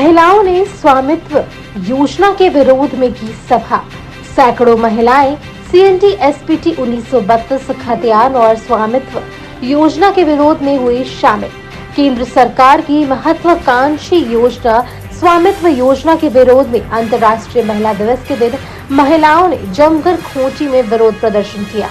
महिलाओं ने स्वामित्व योजना के विरोध में की सभा। सैकड़ों महिलाएं CNT SPT 1932 खतियान और स्वामित्व योजना के विरोध में हुई शामिल। केंद्र सरकार की महत्वाकांक्षी योजना स्वामित्व योजना के विरोध में अंतर्राष्ट्रीय महिला दिवस के दिन महिलाओं ने जमकर खूंटी में विरोध प्रदर्शन किया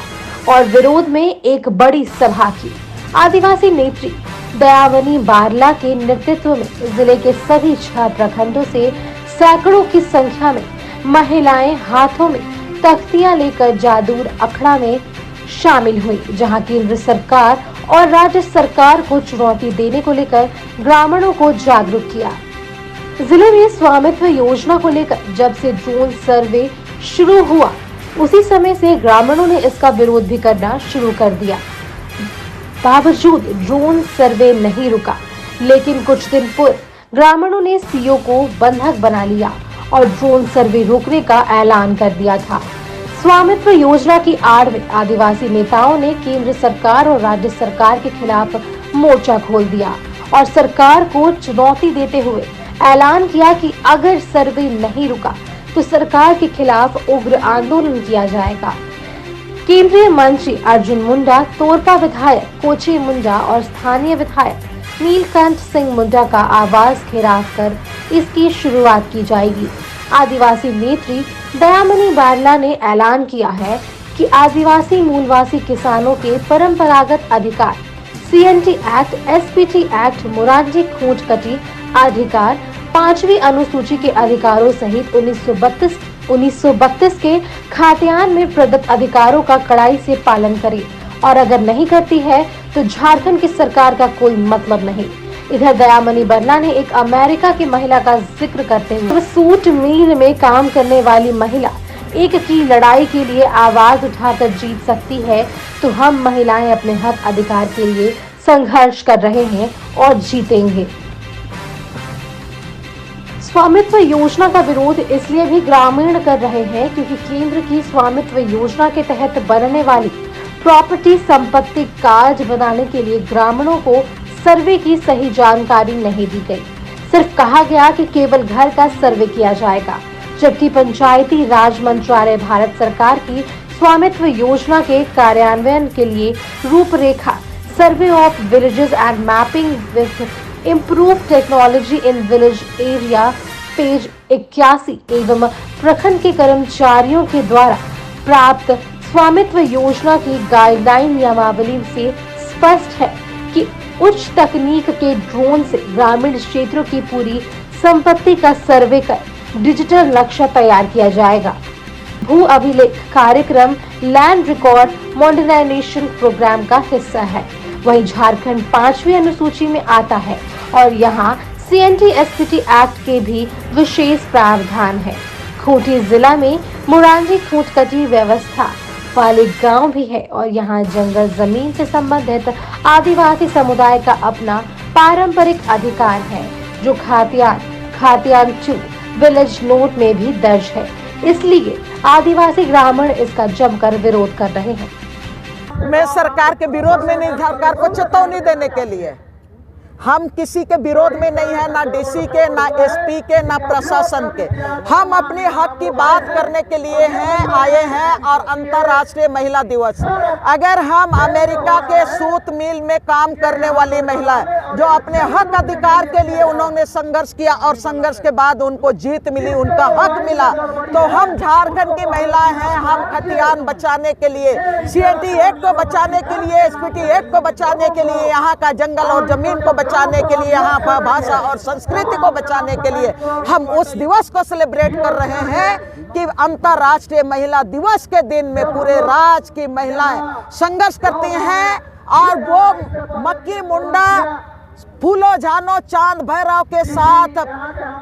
और विरोध में एक बड़ी सभा की। आदिवासी नेत्री दयामनी बारला के नेतृत्व में जिले के सभी 6 प्रखंडों से सैकड़ों की संख्या में महिलाएं हाथों में तख्तियां लेकर जादूर अखड़ा में शामिल हुई, जहां केंद्र सरकार और राज्य सरकार को चुनौती देने को लेकर ग्रामीणों को जागरूक किया। जिले में स्वामित्व योजना को लेकर जब से ड्रोन सर्वे शुरू हुआ, उसी समय से ग्रामीणों ने इसका विरोध भी करना शुरू कर दिया। बावजूद ड्रोन सर्वे नहीं रुका, लेकिन कुछ दिन पूर्व ग्रामीणों ने सीओ को बंधक बना लिया और ड्रोन सर्वे रोकने का ऐलान कर दिया था। स्वामित्व योजना की आड़ में आदिवासी नेताओं ने केंद्र सरकार और राज्य सरकार के खिलाफ मोर्चा खोल दिया और सरकार को चुनौती देते हुए ऐलान किया कि अगर सर्वे नहीं रुका तो सरकार के खिलाफ उग्र आंदोलन किया जाएगा। केंद्रीय मंत्री अर्जुन मुंडा, तोरपा विधायक कोचे मुंडा और स्थानीय विधायक नीलकंठ सिंह मुंडा का आवाज घेराव कर इसकी शुरुआत की जाएगी। आदिवासी नेत्री दयामनी बारला ने ऐलान किया है कि आदिवासी मूलवासी किसानों के परंपरागत अधिकार CNT act, SPT act, Morarji खूंट कटी अधिकार, 5वीं अनुसूची के अधिकारों सहित 1932 के खातियान में प्रदत्त अधिकारों का कड़ाई से पालन करे और अगर नहीं करती है तो झारखंड की सरकार का कोई मतलब नहीं। इधर दयामनी बरला ने एक अमेरिका की महिला का जिक्र करते हुए सूट मिल में काम करने वाली महिला एक की लड़ाई के लिए आवाज उठाकर जीत सकती है, तो हम महिलाएं अपने हक अधिकार के लिए संघर्ष कर रहे हैं और जीतेंगे। स्वामित्व योजना का विरोध इसलिए भी ग्रामीण कर रहे हैं क्योंकि केंद्र की स्वामित्व योजना के तहत बनने वाली प्रॉपर्टी संपत्ति कार्ड बनाने के लिए ग्रामीणों को सर्वे की सही जानकारी नहीं दी गई। सिर्फ कहा गया कि केवल घर का सर्वे किया जाएगा, जबकि पंचायती राज मंत्रालय भारत सरकार की स्वामित्व योजना के कार्यान्वयन के लिए रूपरेखा survey of villages and mapping with improve technology in village area page 81 एवं प्रखंड के कर्मचारियों के द्वारा प्राप्त स्वामित्व योजना की गाइडलाइन नियमावली से स्पष्ट है कि उच्च तकनीक के ड्रोन से ग्रामीण क्षेत्रों की पूरी संपत्ति का सर्वे कर डिजिटल नक्शा तैयार किया जाएगा। भू अभिलेख कार्यक्रम लैंड रिकॉर्ड मॉडर्नाइजेशन प्रोग्राम का हिस्सा है। वहीं झारखंड 5वीं अनुसूची में आता है और यहाँ CNT SPT एक्ट के भी विशेष प्रावधान है। खूंटी जिला में मोरारजी खूंट कटी व्यवस्था वाले गांव भी है और यहाँ जंगल जमीन से संबंधित आदिवासी समुदाय का अपना पारंपरिक अधिकार है, जो खातियान 2 विलेज नोट में भी दर्ज है। इसलिए आदिवासी ग्रामीण इसका जमकर विरोध कर रहे हैं। मैं सरकार के विरोध में नहीं, सरकार को चेतावनी देने के लिए हम किसी के विरोध में नहीं है, ना DC के, ना SP के, ना प्रशासन के। हम अपने हक की बात करने के लिए आए हैं और अंतर्राष्ट्रीय महिला दिवस। अगर हम अमेरिका के सूत मिल में काम करने वाली महिला जो अपने हक अधिकार के लिए उन्होंने संघर्ष किया और संघर्ष के बाद उनको जीत मिली, उनका हक मिला, तो हम झारखंड की महिलाएं हैं। हम खतियान बचाने के लिए, CNT एक्ट को बचाने के लिए, SPT एक्ट को बचाने के लिए, यहाँ का जंगल और जमीन को बचाने के लिए, यहाँ पर भाषा और संस्कृति को बचाने के लिए हम उस दिवस को सेलिब्रेट कर रहे हैं कि अंतर्राष्ट्रीय महिला दिवस के दिन में पूरे राज्य की महिलाएं संघर्ष करती हैं और वो मक्की मुंडा, फूलो जानो चांद भैरव के साथ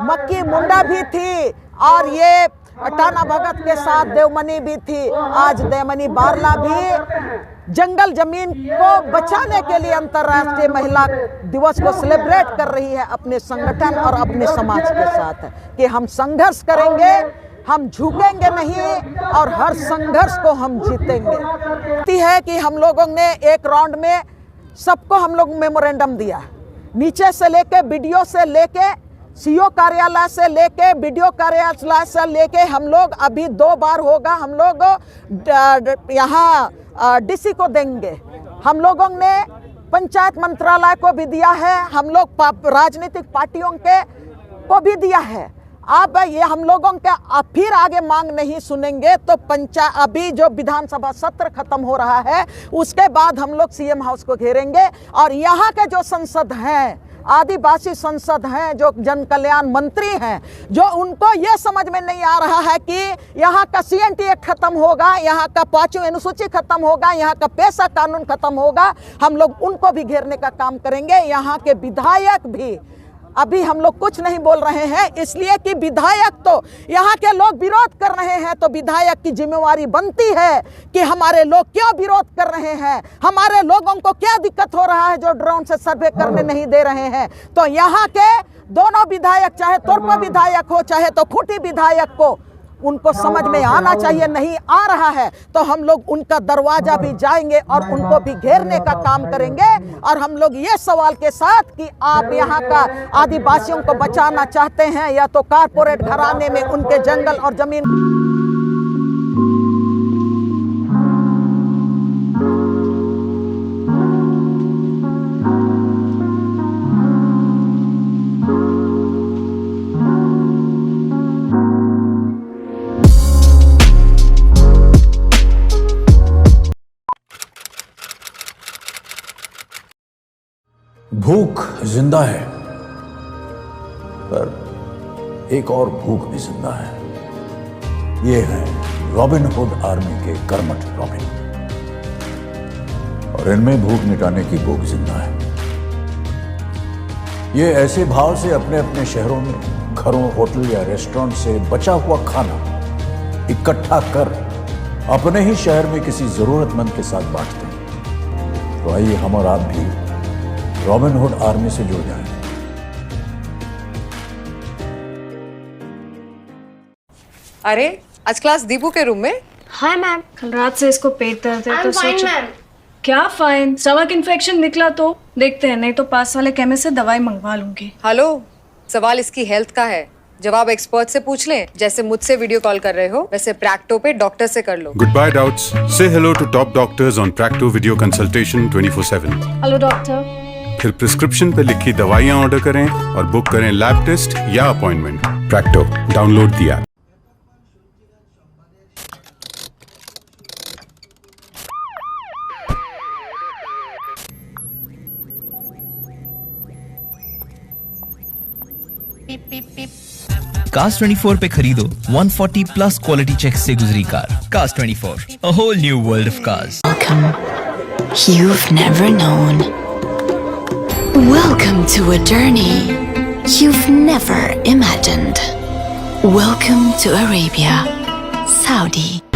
मक्की मुंडा भी थी और ये टाना भगत के साथ देवमनी भी थी। आज दयामनी बारला भी जंगल जमीन को बचाने के लिए अंतर्राष्ट्रीय महिला दिवस को सेलिब्रेट कर रही है अपने संगठन और अपने समाज के साथ, कि हम संघर्ष करेंगे, हम झुकेंगे नहीं और हर संघर्ष को हम जीतेंगे। है कि हम लोगों ने एक राउंड में सबको हम लोग मेमोरेंडम दिया, नीचे से लेके वीडियो से लेके सीओ कार्यालय से लेके बीडीओ कार्यालय से लेके हम लोग अभी 2 बार होगा हम लोग यहाँ डीसी को देंगे। हम लोगों ने पंचायत मंत्रालय को भी दिया है, हम लोग राजनीतिक पार्टियों के को भी दिया है। अब ये हम लोगों का फिर आगे मांग नहीं सुनेंगे तो अभी जो विधानसभा सत्र खत्म हो रहा है उसके बाद हम लोग सीएम हाउस को घेरेंगे और यहाँ के जो संसद हैं, आदिवासी संसद हैं, जो जन कल्याण मंत्री हैं, जो उनको ये समझ में नहीं आ रहा है कि यहाँ का CNT एक्ट खत्म होगा, यहाँ का 5वीं अनुसूची खत्म होगा, यहाँ का पेशा कानून खत्म होगा, हम लोग उनको भी घेरने का काम करेंगे। यहाँ के विधायक भी अभी हम लोग कुछ नहीं बोल रहे हैं इसलिए कि विधायक तो यहाँ के लोग विरोध कर रहे हैं, तो विधायक की जिम्मेवारी बनती है कि हमारे लोग क्यों विरोध कर रहे हैं, हमारे लोगों को क्या दिक्कत हो रहा है जो ड्रोन से सर्वे करने नहीं दे रहे हैं। तो यहाँ के दोनों विधायक, चाहे तोरपा विधायक हो चाहे तो खूंटी विधायक को, उनको समझ में आना चाहिए, नहीं आ रहा है तो हम लोग उनका दरवाजा भी जाएंगे और उनको भी घेरने का काम करेंगे। और हम लोग ये सवाल के साथ कि आप यहाँ का आदिवासियों को बचाना चाहते हैं या तो कारपोरेट घराने में उनके जंगल और जमीन। भूख जिंदा है, पर एक और भूख भी जिंदा है। ये है रॉबिनहुड आर्मी के कर्मठ रॉबिन, और इनमें भूख मिटाने की भूख जिंदा है। ये ऐसे भाव से अपने अपने शहरों में घरों, होटल या रेस्टोरेंट से बचा हुआ खाना इकट्ठा कर अपने ही शहर में किसी जरूरतमंद के साथ बांटते हैं। तो आइए हम और आप भी रॉबिनहुड आर्मी से जुड़ जाएं। अरे आज क्लास दीपू के रूम में। हाय मैम, कल रात से इसको पेट दर्द है तो सोचो। क्या फाइन? स्टमक इन्फेक्शन निकला तो देखते हैं, नहीं तो पास वाले केमिस्ट से दवाई मंगवा लूंगी। हेलो, सवाल इसकी हेल्थ का है, जवाब एक्सपर्ट से पूछ लें। जैसे मुझसे वीडियो कॉल कर रहे हो वैसे प्रैक्टो पे डॉक्टर से कर लो। Good bye doubts, say hello to top doctors on Practo video consultation 24/7। Hello doctor. फिर प्रिस्क्रिप्शन पे लिखी दवाइयाँ ऑर्डर करें और बुक करें लैब टेस्ट या appointment. Practo, download the app. Cars 24 पे खरीदो 140 प्लस क्वालिटी चेक से गुजरी car. Cars 24, a whole new world of cars. Welcome. You've never known. Welcome to a journey you've never imagined. Welcome to Arabia, Saudi.